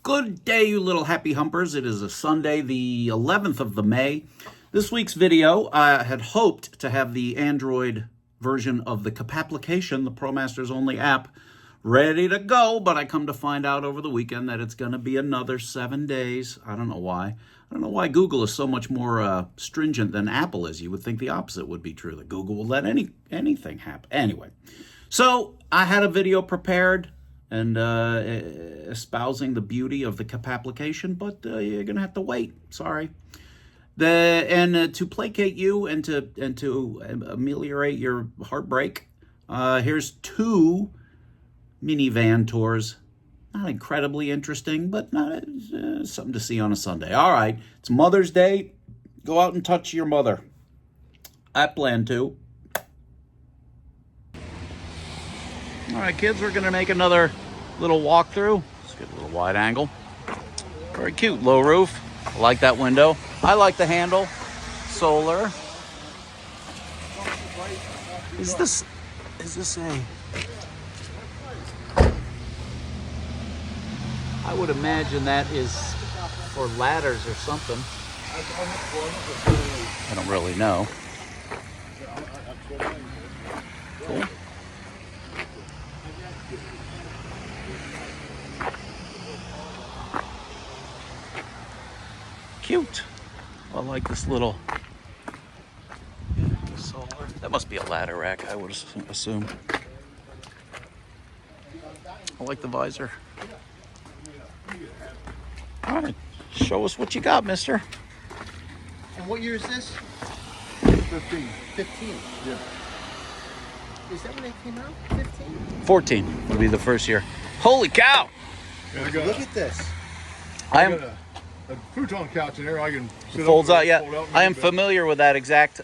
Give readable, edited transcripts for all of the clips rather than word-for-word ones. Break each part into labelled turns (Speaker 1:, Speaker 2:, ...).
Speaker 1: Good day, you little happy humpers. It is a Sunday, the 11th of May. This week's video, I had hoped to have the Android version of the CAP application, the ProMasters only app, ready to go, but I come to find out over the weekend that it's going to be another 7 days. I don't know why. I don't know why Google is so much more stringent than Apple is. You would think the opposite would be true, that Google will let anything happen. Anyway, so I had a video prepared and espousing the beauty of the CAP application, but you're going to have to wait. Sorry. To placate you and to ameliorate your heartbreak, here's two minivan tours. Not incredibly interesting, but not something to see on a Sunday. All right, it's Mother's Day. Go out and touch your mother. I plan to. All right, kids, we're going to make another little walkthrough. Let's get a little wide angle. Very cute, low roof. I like that window. I like the handle. Solar. Is this a... I would imagine that is for ladders or something. I don't really know. Cool. Cute. I like this little solar. That must be a ladder rack, I would assume. I like the visor. All right, show us what you got, mister.
Speaker 2: And what year is this?
Speaker 3: 15.
Speaker 2: 15.
Speaker 3: Yeah.
Speaker 2: Is that when they came out? 15?
Speaker 1: 14 would be the first year. Holy cow!
Speaker 3: Yeah,
Speaker 2: Look at this.
Speaker 1: I am
Speaker 3: got a futon couch in there. I can sit
Speaker 1: folds
Speaker 3: up
Speaker 1: out. Yeah,
Speaker 3: fold out
Speaker 1: I am
Speaker 3: bed.
Speaker 1: familiar with that exact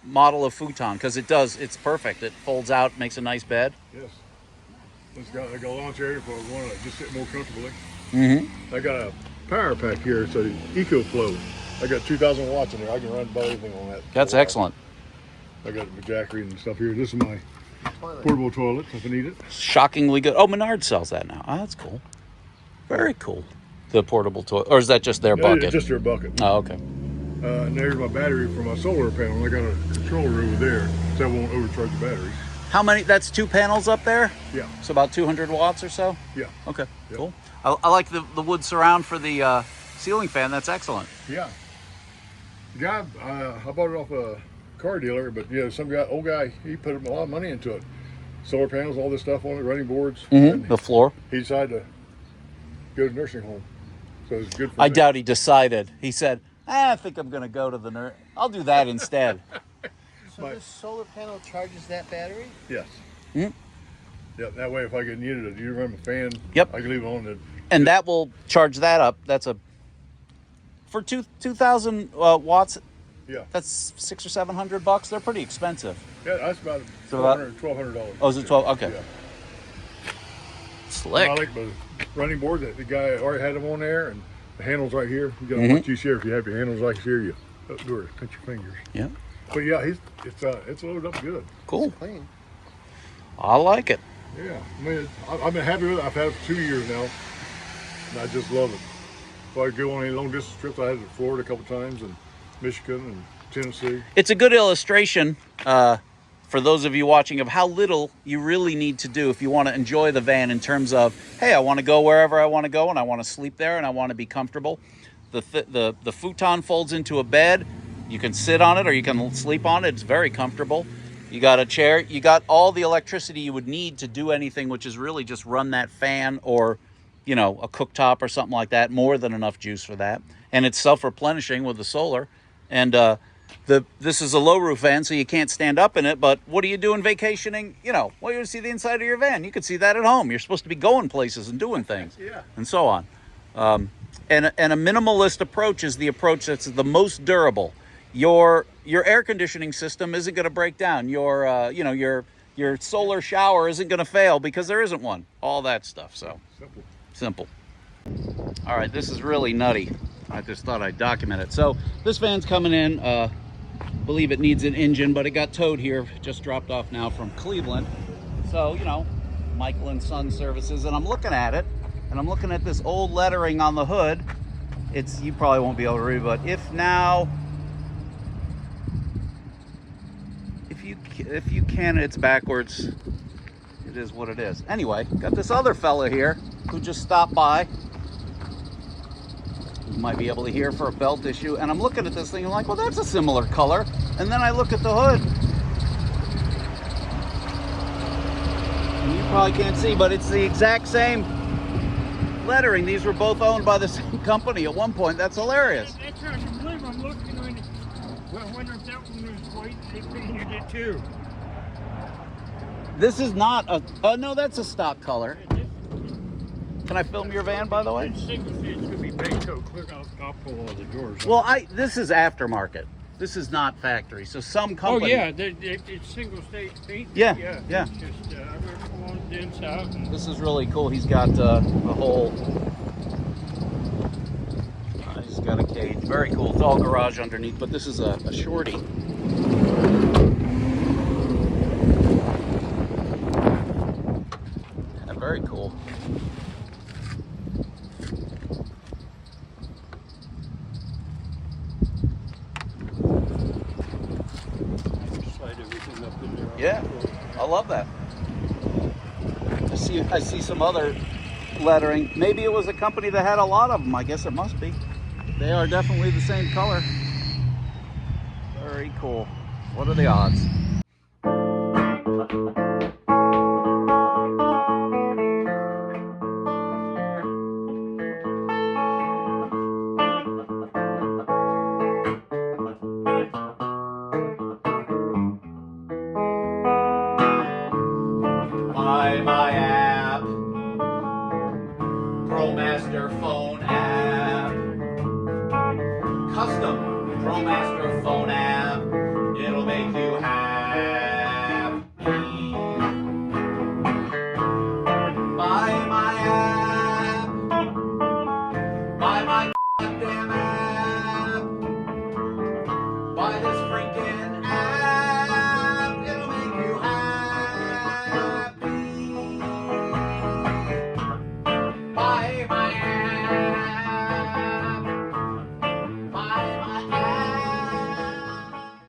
Speaker 1: model of futon because it does. It's perfect. It folds out, makes a nice bed.
Speaker 3: Yes. I got a launch area for one to just sit more comfortably.
Speaker 1: Mm-hmm.
Speaker 3: I got a power pack here. It's an EcoFlow. I got 2,000 watts in there. I can run about anything on that.
Speaker 1: That's excellent.
Speaker 3: I got the jackery and stuff here. This is my portable toilet if I need it.
Speaker 1: Shockingly good. Oh, Menard sells that now. Oh, that's cool. Very cool. The portable toilet, or is that just their bucket?
Speaker 3: It's just their bucket.
Speaker 1: Oh, okay.
Speaker 3: And there's my battery for my solar panel. I got a controller over there, so I won't overcharge the batteries.
Speaker 1: How many? That's two panels up there?
Speaker 3: Yeah.
Speaker 1: So about 200 watts or so?
Speaker 3: Yeah.
Speaker 1: Okay,
Speaker 3: Yep.
Speaker 1: cool. I like the wood surround for the ceiling fan. That's excellent.
Speaker 3: Yeah. The guy, I bought it off a car dealer, but yeah, old guy, he put a lot of money into it. Solar panels, all this stuff on it, running boards. And
Speaker 1: The floor.
Speaker 3: he decided to go to nursing home. So it's good for
Speaker 1: I
Speaker 3: me.
Speaker 1: doubt he decided. He said, I think I'm going to go to the nurse. I'll do that instead.
Speaker 2: So this solar panel charges that battery?
Speaker 3: Yes.
Speaker 1: Mhm.
Speaker 3: Yeah, that way if I get needed, you run the fan,
Speaker 1: Yep.
Speaker 3: I can leave it on.
Speaker 1: And that will charge that up. That's for 2,000 watts.
Speaker 3: Yeah.
Speaker 1: That's $600 or $700. They're pretty expensive.
Speaker 3: Yeah, that's about
Speaker 1: So about-
Speaker 3: $1,200.
Speaker 1: Oh, is it 12? Okay.
Speaker 3: Yeah.
Speaker 1: Slick.
Speaker 3: I like the running board that the guy already had them on there, and the handles right here. You got
Speaker 1: Mhm.
Speaker 3: what you share. If you have your handles right here, you do it, touch your fingers.
Speaker 1: Yeah.
Speaker 3: But yeah, it's loaded up good.
Speaker 1: Cool.
Speaker 2: Clean.
Speaker 1: I like it.
Speaker 3: Yeah, I mean, I've been happy with it. I've had it for 2 years now, and I just love it. If I go on any long distance trips, I had it to Florida a couple times, and Michigan and Tennessee.
Speaker 1: It's a good illustration for those of you watching of how little you really need to do if you want to enjoy the van in terms of, hey, I want to go wherever I want to go and I want to sleep there and I want to be comfortable. The futon folds into a bed. You can sit on it or you can sleep on it. It's very comfortable. You got a chair. You got all the electricity you would need to do anything, which is really just run that fan or, a cooktop or something like that. More than enough juice for that. And it's self-replenishing with the solar. And this is a low roof van, so you can't stand up in it. But what are you doing vacationing? Well, you want to see the inside of your van. You could see that at home. You're supposed to be going places and doing things,
Speaker 3: Yeah.
Speaker 1: and so on. And a minimalist approach is the approach that's the most durable. Your air conditioning system isn't going to break down. Your solar shower isn't going to fail because there isn't one. All that stuff. So simple. All right, this is really nutty. I just thought I'd document it. So this van's coming in. Believe it needs an engine, but it got towed here. Just dropped off now from Cleveland. So Michael and Son services, and I'm looking at it, and And I'm looking at this old lettering on the hood. It's, you probably won't be able to read, but if you can, it's backwards. It is what it is. Anyway, got this other fella here who just stopped by. You might be able to hear for a belt issue. And I'm looking at this thing, I'm like, well, that's a similar color. And then I look at the hood. And you probably can't see, but it's the exact same lettering. These were both owned by the same company at one point. That's hilarious.
Speaker 4: That's hard to believe. I'm looking on it. Well, I wonder if that one was white. They painted it too.
Speaker 1: This is not a, oh no, that's a stock color. Can I film your van, by the way?
Speaker 4: It's single stage. It's going to be paint coat. Clear out. I'll pull all the doors.
Speaker 1: Well, this is aftermarket. This is not factory. So some company.
Speaker 4: Oh yeah, it's single stage paint.
Speaker 1: Yeah.
Speaker 4: It's just I'm going to pull all the dents out. And
Speaker 1: This is really cool. He's got a whole. He's got a cage. Very cool. It's all garage underneath, but this is a shorty. Yeah, very cool.
Speaker 4: slide everything up in there.
Speaker 1: Yeah, I love that. I see some other lettering. Maybe it was a company that had a lot of them. I guess it must be. They are definitely the same color. Very cool. What are the odds?